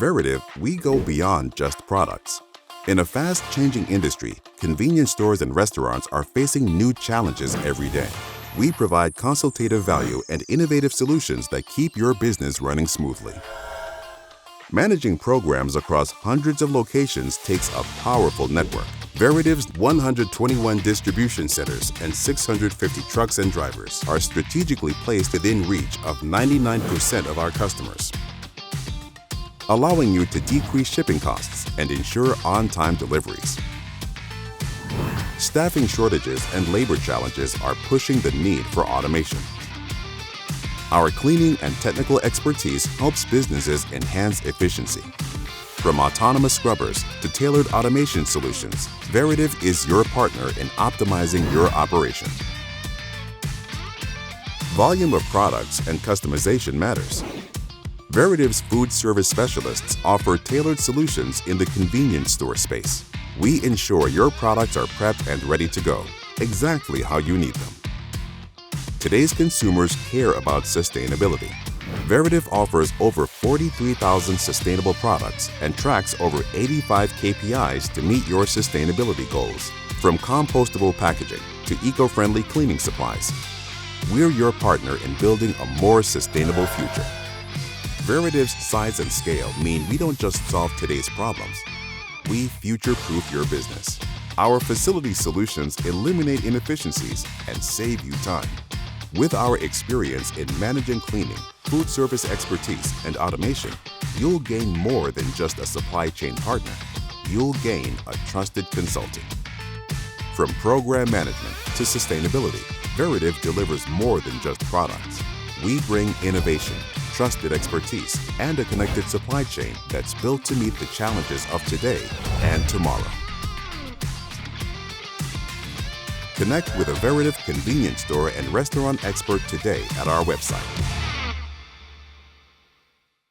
Veritiv, we go beyond just products. In a fast-changing industry, convenience stores and restaurants are facing new challenges every day. We provide consultative value and innovative solutions that keep your business running smoothly. Managing programs across hundreds of locations takes a powerful network. Veritiv's 121 distribution centers and 650 trucks and drivers are strategically placed within reach of 99% of our customers, allowing you to decrease shipping costs and ensure on-time deliveries. Staffing shortages and labor challenges are pushing the need for automation. Our cleaning and technical expertise helps businesses enhance efficiency. From autonomous scrubbers to tailored automation solutions, Veritiv is your partner in optimizing your operation. Volume of products and customization matters. Veritiv's food service specialists offer tailored solutions in the convenience store space. We ensure your products are prepped and ready to go, exactly how you need them. Today's consumers care about sustainability. Veritiv offers over 43,000 sustainable products and tracks over 85 KPIs to meet your sustainability goals. From compostable packaging to eco-friendly cleaning supplies, we're your partner in building a more sustainable future. Veritiv's size and scale mean we don't just solve today's problems, we future-proof your business. Our facility solutions eliminate inefficiencies and save you time. With our experience in managing cleaning, food service expertise, and automation, you'll gain more than just a supply chain partner. You'll gain a trusted consultant. From program management to sustainability, Veritiv delivers more than just products. We bring innovation, trusted expertise, and a connected supply chain that's built to meet the challenges of today and tomorrow. Connect with a Veritiv convenience store and restaurant expert today at our website.